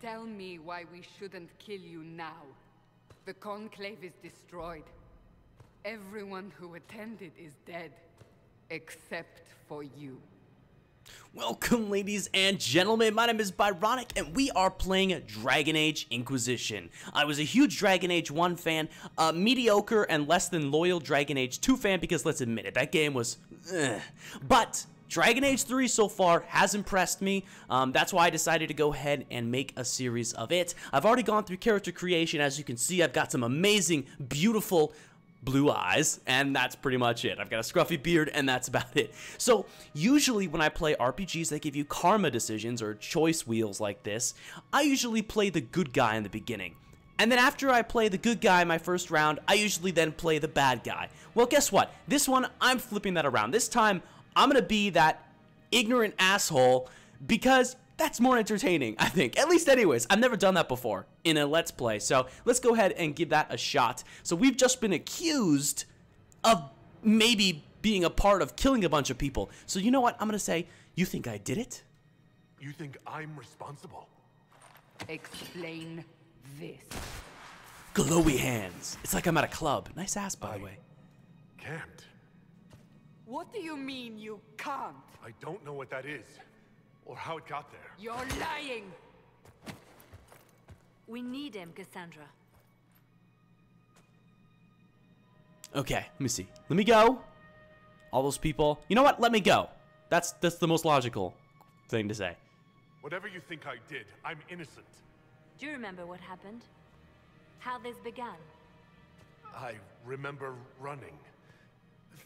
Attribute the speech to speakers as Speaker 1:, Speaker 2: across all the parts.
Speaker 1: tell me why we shouldn't kill you now. The Conclave is destroyed. Everyone who attended is dead, except for you.
Speaker 2: Welcome, ladies and gentlemen. My name is Byronyk, and we are playing Dragon Age Inquisition. I was a huge Dragon Age 1 fan, a mediocre and less than loyal Dragon Age 2 fan, because let's admit it, that game was But Dragon Age 3 so far has impressed me. That's why I decided to go ahead and make a series of it. I've already gone through character creation. As you can see, I've got some amazing, beautiful blue eyes, and that's pretty much it. I've got a scruffy beard, and that's about it. So usually when I play RPGs that give you karma decisions or choice wheels like this, I usually play the good guy in the beginning. And then after I play the good guy in my first round, I usually then play the bad guy. Well, guess what? This one, I'm flipping that around. This time, I'm gonna be that ignorant asshole because that's more entertaining, I think. At least anyways, I've never done that before in a Let's Play. So let's go ahead and give that a shot. So we've just been accused of maybe being a part of killing a bunch of people. So you know what? I'm going to say, you think I did it?
Speaker 3: You think I'm responsible?
Speaker 1: Explain this.
Speaker 2: Glowy hands. It's like I'm at a club. Nice ass, by the way.
Speaker 3: Can't.
Speaker 1: What do you mean you can't?
Speaker 3: I don't know what that is. Or how it got there.
Speaker 1: You're lying!
Speaker 4: We need him, Cassandra.
Speaker 2: Okay, let me see. Let me go. All those people. You know what? Let me go. That's the most logical thing to say.
Speaker 3: Whatever you think I did, I'm innocent.
Speaker 4: Do you remember what happened? How this began?
Speaker 3: I remember running.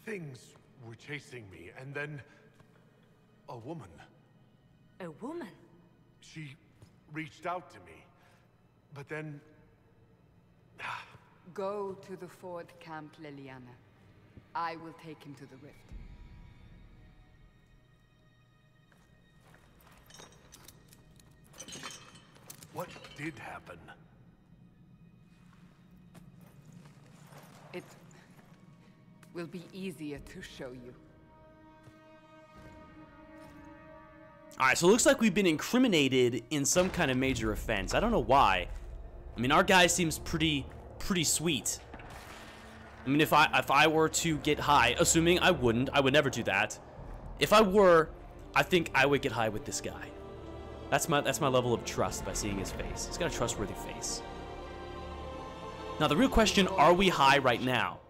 Speaker 3: Things were chasing me, and then a woman.
Speaker 4: A woman?
Speaker 3: She reached out to me, but then...
Speaker 1: Go to the Ford Camp, Liliana. I will take him to the rift.
Speaker 3: What did happen?
Speaker 1: It will be easier to show you.
Speaker 2: Alright, so it looks like we've been incriminated in some kind of major offense. I don't know why. I mean, our guy seems pretty sweet. I mean, if I were to get high, assuming I would never do that. If I were, I think I would get high with this guy. That's my level of trust by seeing his face. He's got a trustworthy face. Now, the real question, are we high right now?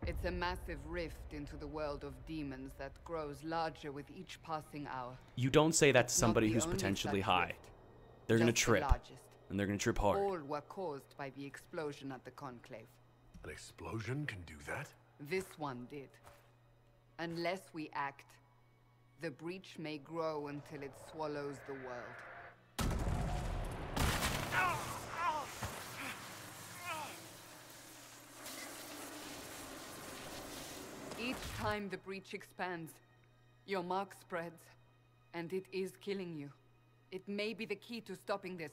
Speaker 1: It's a massive rift into the world of demons that grows larger with each passing hour.
Speaker 2: You don't say that to somebody who's potentially high. They're gonna trip. And they're gonna trip hard.
Speaker 1: All were caused by the explosion at the Conclave.
Speaker 3: An explosion can do that?
Speaker 1: This one did. Unless we act, the breach may grow until it swallows the world. Each time the breach expands, your mark spreads, and it is killing you. It may be the key to stopping this,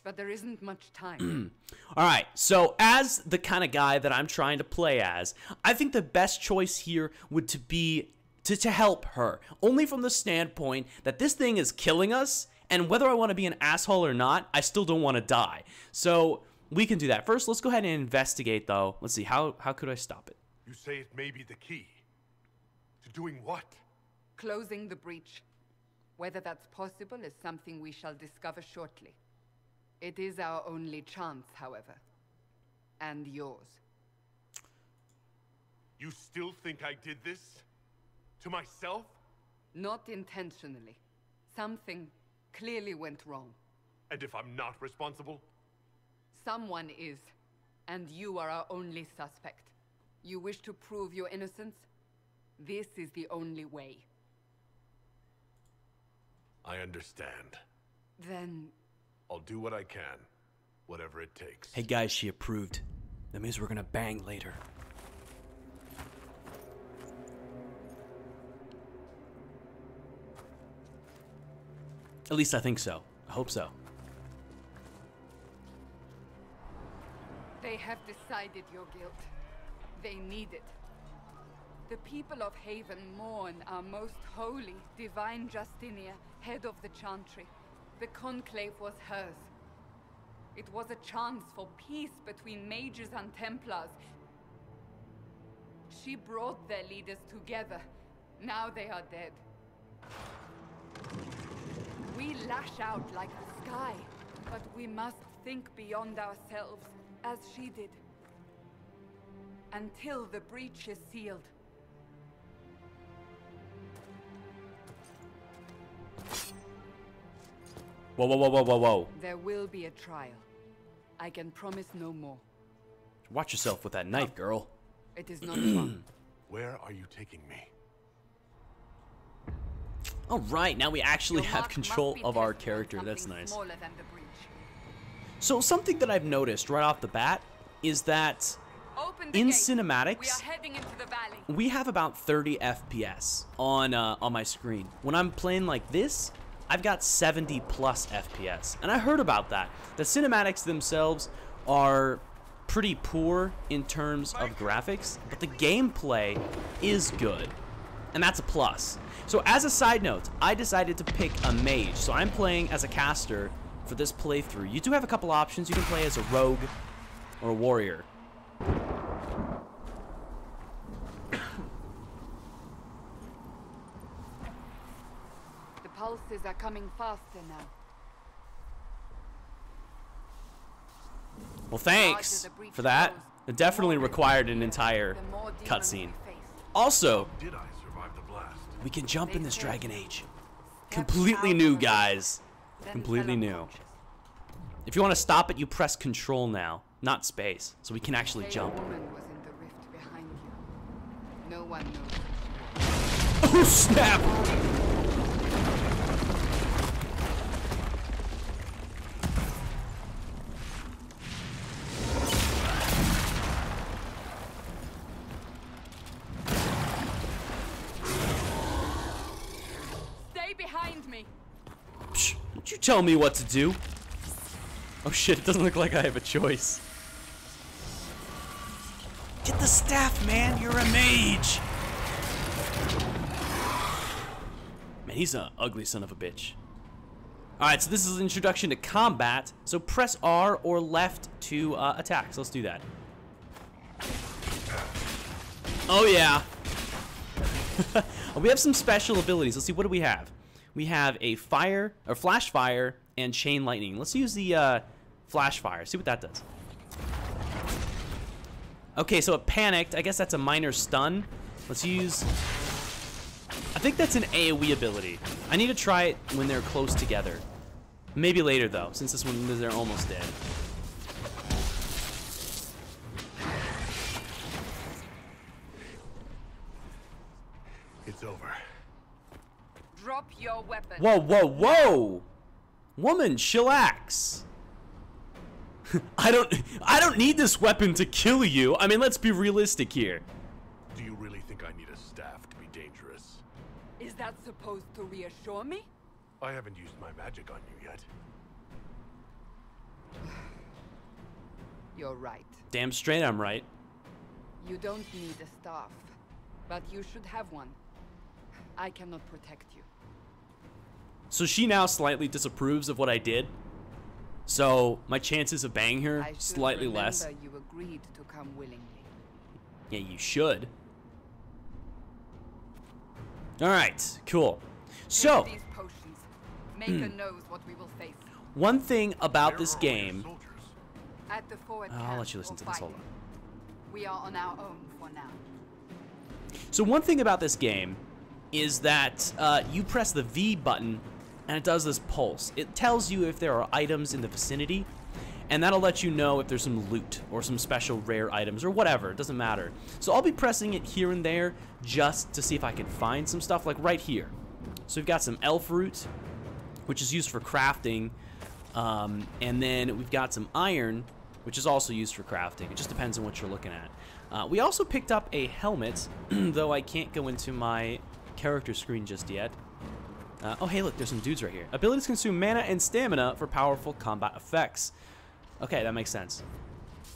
Speaker 1: but there isn't much time.
Speaker 2: Alright, so as the kind of guy that I'm trying to play as, I think the best choice here would be to help her. Only from the standpoint that this thing is killing us, and whether I want to be an asshole or not, I still don't want to die. So we can do that. First, let's go ahead and investigate, though. Let's see, how could I stop it?
Speaker 3: You say it may be the key. To doing what?
Speaker 1: Closing the breach. Whether that's possible is something we shall discover shortly. It is our only chance, however. And yours.
Speaker 3: You still think I did this? To myself?
Speaker 1: Not intentionally. Something clearly went wrong.
Speaker 3: And if I'm not responsible?
Speaker 1: Someone is. And you are our only suspect. You wish to prove your innocence? This is the only way.
Speaker 3: I understand.
Speaker 1: Then...
Speaker 3: I'll do what I can. Whatever it takes.
Speaker 2: Hey guys, she approved. That means we're gonna bang later. At least I think so. I hope so.
Speaker 1: They have decided your guilt. They need it. The people of Haven mourn our most holy, divine Justinia, head of the Chantry. The Conclave was hers. It was a chance for peace between mages and Templars. She brought their leaders together. Now they are dead. We lash out like the sky, but we must think beyond ourselves, as she did. Until the breach is sealed.
Speaker 2: Whoa, whoa, whoa, whoa, whoa, whoa.
Speaker 1: There will be a trial. I can promise no more.
Speaker 2: Watch yourself with that knife, girl.
Speaker 1: It is not fun.
Speaker 3: Where are you taking me?
Speaker 2: All right, now we actually
Speaker 1: Your
Speaker 2: have
Speaker 1: mark
Speaker 2: control
Speaker 1: must be
Speaker 2: of our
Speaker 1: tested on
Speaker 2: character. That's
Speaker 1: something
Speaker 2: nice.
Speaker 1: smaller than the breach.
Speaker 2: So something that I've noticed right off the bat is that
Speaker 1: Open the
Speaker 2: in
Speaker 1: gate.
Speaker 2: cinematics,
Speaker 1: We are heading into the valley.
Speaker 2: we have about 30 FPS on my screen. When I'm playing like this, I've got 70 plus FPS. And I heard about that. The cinematics themselves are pretty poor in terms of graphics, but the gameplay is good. And that's a plus. So as a side note, I decided to pick a mage. So I'm playing as a caster for this playthrough. You do have a couple options. You can play as a rogue or a warrior.
Speaker 1: The pulses are coming faster now.
Speaker 2: Well, thanks for that. It definitely required an entire
Speaker 1: The more demons
Speaker 2: cutscene.
Speaker 1: we face.
Speaker 2: Also,
Speaker 3: Did I survive the blast?
Speaker 2: we can jump in this Dragon Age.
Speaker 1: Step
Speaker 2: Completely
Speaker 1: out
Speaker 2: new,
Speaker 1: of the
Speaker 2: guys.
Speaker 1: then
Speaker 2: Completely
Speaker 1: fell
Speaker 2: new.
Speaker 1: unconscious.
Speaker 2: If you want to stop it, you press Control now, not space, so we can actually
Speaker 1: Say a
Speaker 2: jump.
Speaker 1: woman was in the rift behind you. No one knows.
Speaker 2: Oh, snap!
Speaker 1: Stay behind me.
Speaker 2: Psh, don't you tell me what to do. Oh shit, it doesn't look like I have a choice. Get the staff, man, you're a mage! Man, he's an ugly son of a bitch. Alright, so this is an introduction to combat. So press R or left to attack. So let's do that. Oh yeah. We have some special abilities. Let's see, what do we have? We have a fire, or flash fire, and chain lightning. Let's use the flash fire. See what that does. Okay, so it panicked. I guess that's a minor stun. Let's use... I think that's an AoE ability. I need to try it when they're close together. Maybe later, though, since this one, they're almost dead.
Speaker 3: It's over.
Speaker 1: Drop your weapon.
Speaker 2: Whoa, whoa, whoa! Woman, chillax. I don't need this weapon to kill you. I mean, let's be realistic here.
Speaker 3: Do you really think I need a staff to be dangerous?
Speaker 1: Is that supposed to reassure me?
Speaker 3: I haven't used my magic on you yet.
Speaker 1: You're right.
Speaker 2: Damn straight I'm right.
Speaker 1: You don't need a staff, but you should have one. I cannot protect you.
Speaker 2: So she now slightly disapproves of what I did. So my chances of banging her
Speaker 1: I should
Speaker 2: slightly less.
Speaker 1: remember you agreed to come willingly.
Speaker 2: Yeah, you should. All right, cool. So
Speaker 1: Take these potions. Maker knows what we will face.
Speaker 2: one thing about
Speaker 3: Where
Speaker 2: this
Speaker 3: are all your
Speaker 2: game.
Speaker 3: soldiers?
Speaker 1: At the forward
Speaker 2: I'll
Speaker 1: camp
Speaker 2: let you listen
Speaker 1: or
Speaker 2: to this. Hold
Speaker 1: fighting.
Speaker 2: on.
Speaker 1: We are on our own for now.
Speaker 2: So one thing about this game is that you press the V button and it does this pulse. It tells you if there are items in the vicinity, and that'll let you know if there's some loot or some special rare items or whatever. It doesn't matter. So I'll be pressing it here and there just to see if I can find some stuff, like right here. So we've got some elf root, which is used for crafting, and then we've got some iron, which is also used for crafting. It just depends on what you're looking at. We also picked up a helmet, though I can't go into my character screen just yet. Oh, hey, look, there's some dudes right here. Abilities consume mana and stamina for powerful combat effects. Okay, that makes sense.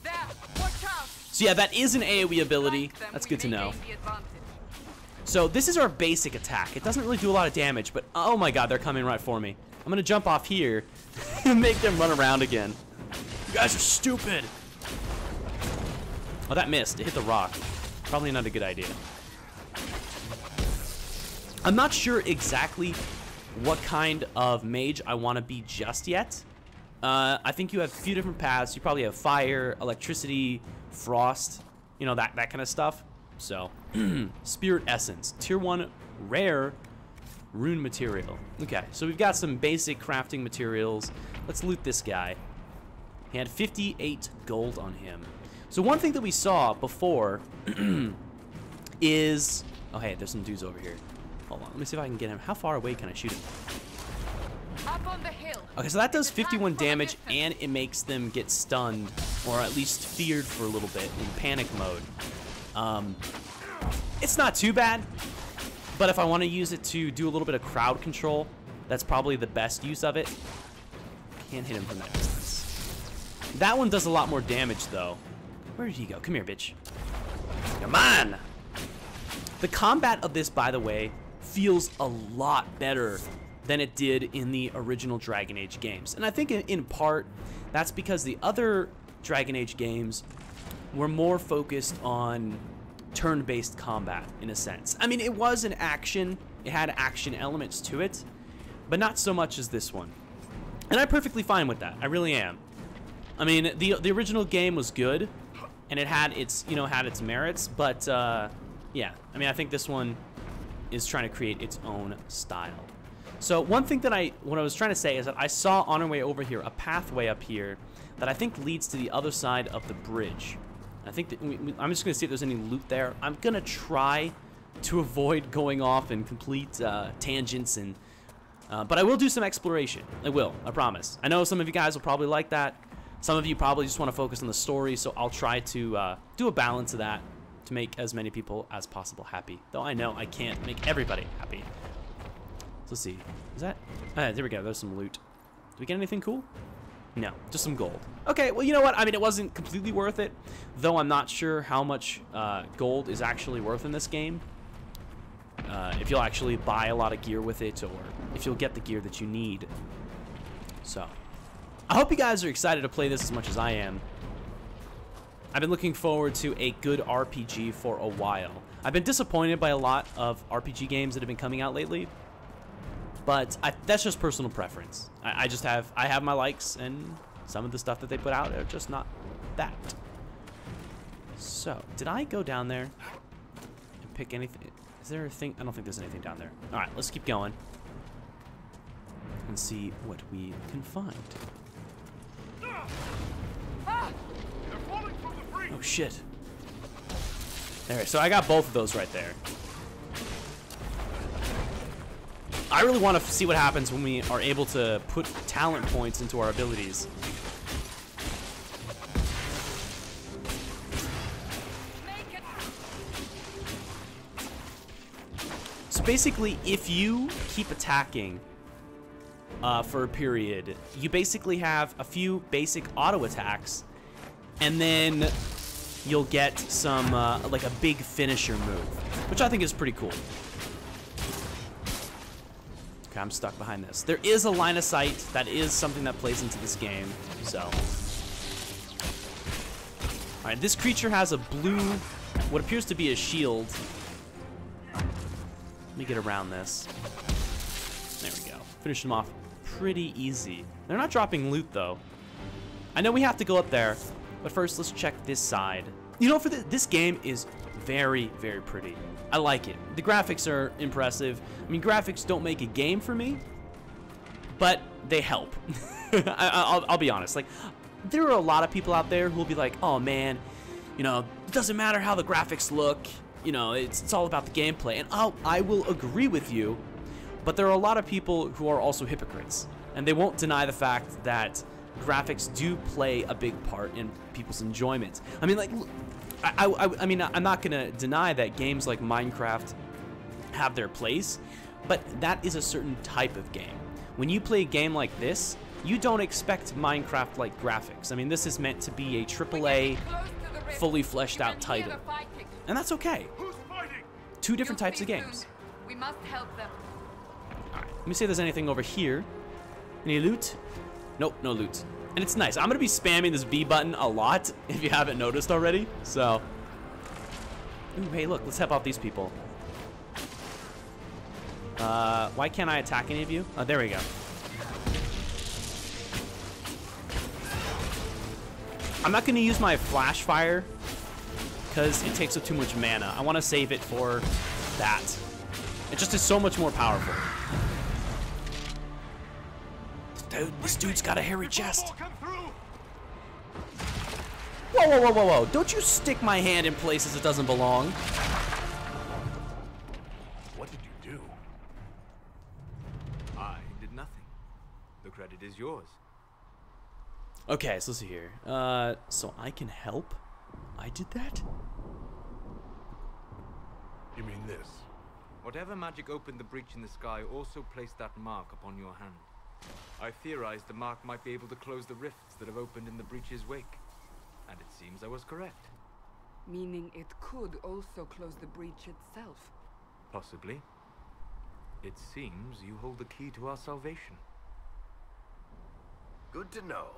Speaker 1: There! Watch out!
Speaker 2: So yeah, that is an AoE ability.
Speaker 1: Strike them,
Speaker 2: That's
Speaker 1: we
Speaker 2: good to
Speaker 1: may
Speaker 2: know.
Speaker 1: gain the advantage.
Speaker 2: So this is our basic attack. It doesn't really do a lot of damage, but oh my god, they're coming right for me. I'm gonna jump off here and make them run around again. You guys are stupid. Oh, that missed. It hit the rock. Probably not a good idea. I'm not sure exactly what kind of mage I want to be just yet. I think you have a few different paths. You probably have fire, electricity, frost, you know, that kind of stuff. So, Spirit Essence, Tier 1 rare rune material. Okay, so we've got some basic crafting materials. Let's loot this guy. He had 58 gold on him. So one thing that we saw before is... Oh, hey, there's some dudes over here. Hold on, let me see if I can get him. How far away can I shoot him?
Speaker 1: Up on the hill.
Speaker 2: Okay, so that does 51 damage, and it makes them get stunned, or at least feared for a little bit in panic mode. It's not too bad, but if I want to use it to do a little bit of crowd control, that's probably the best use of it. Can't hit him from that distance. That one does a lot more damage, though. Where did he go? Come here, bitch. Come on! The combat of this, by the way, feels a lot better than it did in the original Dragon Age games. And I think in part, that's because the other Dragon Age games were more focused on turn-based combat, in a sense. I mean, it was an action, it had action elements to it, but not so much as this one. And I'm perfectly fine with that, I really am. I mean, the original game was good, and it had its, you know, had its merits, but, yeah. I mean, I think this one is trying to create its own style. So one thing that what I was trying to say is that I saw on our way over here a pathway up here that I think leads to the other side of the bridge. I think that I'm just going to see if there's any loot there. I'm going to try to avoid going off in complete tangents, and but I will do some exploration. I will, I promise. I know some of you guys will probably like that. Some of you probably just want to focus on the story, so I'll try to do a balance of that to make as many people as possible happy. Though I know I can't make everybody happy. So let's see. Is that... there we go. There's some loot. Did we get anything cool? No. Just some gold. Okay, well, you know what? I mean, it wasn't completely worth it, though I'm not sure how much gold is actually worth in this game. If you'll actually buy a lot of gear with it, or if you'll get the gear that you need. So, I hope you guys are excited to play this as much as I am. I've been looking forward to a good RPG for a while. I've been disappointed by a lot of RPG games that have been coming out lately, but that's just personal preference. I have my likes, and some of the stuff that they put out are just not that. So, did I go down there and pick anything? Is there a thing? I don't think there's anything down there. All right, let's keep going and see what we can find. Oh shit. There, so I got both of those right there. I really want to see what happens when we are able to put talent points into our abilities. So basically, if you keep attacking for a period, you basically have a few basic auto attacks, and then you'll get some, like a big finisher move, which I think is pretty cool. Okay, I'm stuck behind this. There is a line of sight. That is something that plays into this game, so. All right, this creature has a blue, what appears to be a shield. Let me get around this. There we go. Finish them off pretty easy. They're not dropping loot, though. I know we have to go up there, but first, let's check this side. You know, for this game is very, very pretty. I like it. The graphics are impressive. I mean, graphics don't make a game for me, but they help. I'll be honest. Like, there are a lot of people out there who will be like, oh man, you know, it doesn't matter how the graphics look. You know, it's all about the gameplay. And I will agree with you, but there are a lot of people who are also hypocrites, and they won't deny the fact that graphics do play a big part in people's enjoyment. I mean, like, I mean, I'm not gonna deny that games like Minecraft have their place, but that is a certain type of game. When you play a game like this, you don't expect Minecraft-like graphics. I mean, this is meant to be a AAA, fully fleshed out title, and that's okay. Two different types of games.
Speaker 1: We must help them.
Speaker 2: All right, let me see if there's anything over here. Any loot? Nope, no loot. And it's nice. I'm going to be spamming this B button a lot, if you haven't noticed already. So, ooh, hey, look, let's help out these people. Why can't I attack any of you? Oh, there we go. I'm not going to use my flash fire because it takes up too much mana. I want to save it for that. It just is so much more powerful. Dude, this dude's got a hairy chest. Whoa, whoa, whoa, whoa, whoa. Don't you stick my hand in places it doesn't belong.
Speaker 3: What did you do?
Speaker 5: I did nothing. The credit is yours.
Speaker 2: Okay, so let's see here. So I can help? I did that?
Speaker 3: You mean this?
Speaker 5: Whatever magic opened the breach in the sky also placed that mark upon your hand. I theorized the mark might be able to close the rifts that have opened in the breach's wake. And it seems I was correct.
Speaker 1: Meaning it could also close the breach itself.
Speaker 5: Possibly. It seems you hold the key to our salvation.
Speaker 6: Good to know.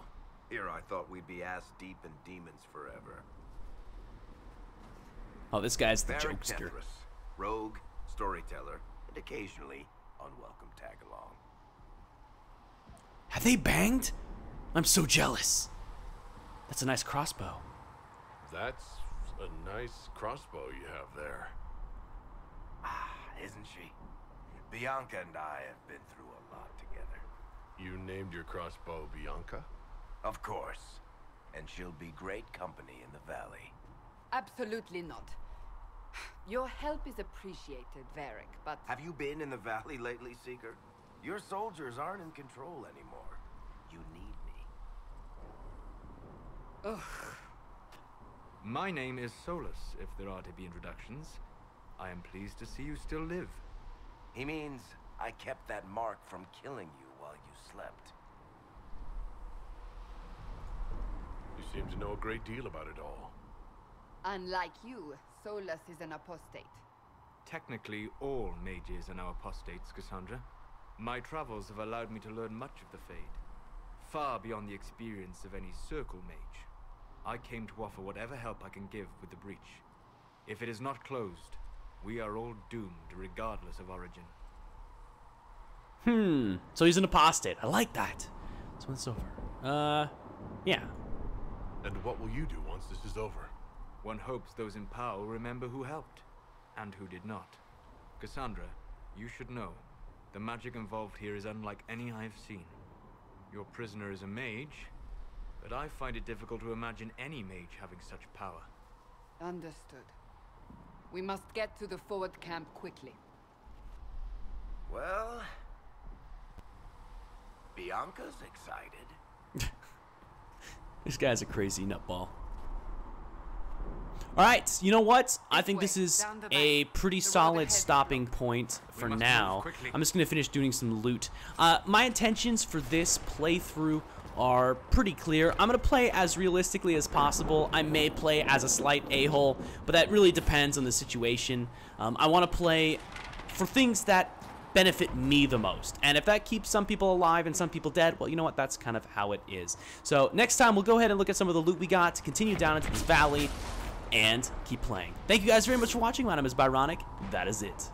Speaker 6: Here I thought we'd be ass deep in demons forever.
Speaker 2: Oh, this guy's the
Speaker 6: Byronyk,
Speaker 2: jokester.
Speaker 6: Empress, rogue, storyteller, and occasionally unwelcome tag-along.
Speaker 2: Have they banged? I'm so jealous. That's a nice crossbow.
Speaker 3: That's a nice crossbow you have there.
Speaker 6: Ah, isn't she? Bianca and I have been through a lot together.
Speaker 3: You named your crossbow Bianca?
Speaker 6: Of course. And she'll be great company in the valley.
Speaker 1: Absolutely not. Your help is appreciated, Byronyk, but...
Speaker 6: Have you been in the valley lately, Seeker? Your soldiers aren't in control anymore. You need me.
Speaker 1: Ugh.
Speaker 5: My name is Solus, if there are to be introductions. I am pleased to see you still live.
Speaker 6: He means I kept that mark from killing you while you slept.
Speaker 3: You seem to know a great deal about it all.
Speaker 1: Unlike you, Solus is an apostate.
Speaker 5: Technically, all mages are now apostates, Cassandra. My travels have allowed me to learn much of the Fade, far beyond the experience of any Circle mage. I came to offer whatever help I can give with the breach. If it is not closed, we are all doomed regardless of origin.
Speaker 2: So he's an apostate. I like that. So it's over. Yeah.
Speaker 3: And what will you do once this is over?
Speaker 5: One hopes those in power will remember who helped, and who did not. Cassandra, you should know, the magic involved here is unlike any I have seen. Your prisoner is a mage, but I find it difficult to imagine any mage having such power.
Speaker 1: Understood. We must get to the forward camp quickly.
Speaker 6: Well... Bianca's excited.
Speaker 2: This guy's a crazy nutball. Alright, you know what? I think this is a pretty solid stopping point for now. I'm just going to finish doing some loot. My intentions for this playthrough are pretty clear. I'm going to play as realistically as possible. I may play as a slight a-hole, but that really depends on the situation. I want to play for things that benefit me the most, and if that keeps some people alive and some people dead, well, you know what, that's kind of how it is. So next time we'll go ahead and look at some of the loot we got to continue down into this valley and keep playing. Thank you guys very much for watching. My name is Byronyk. That is it.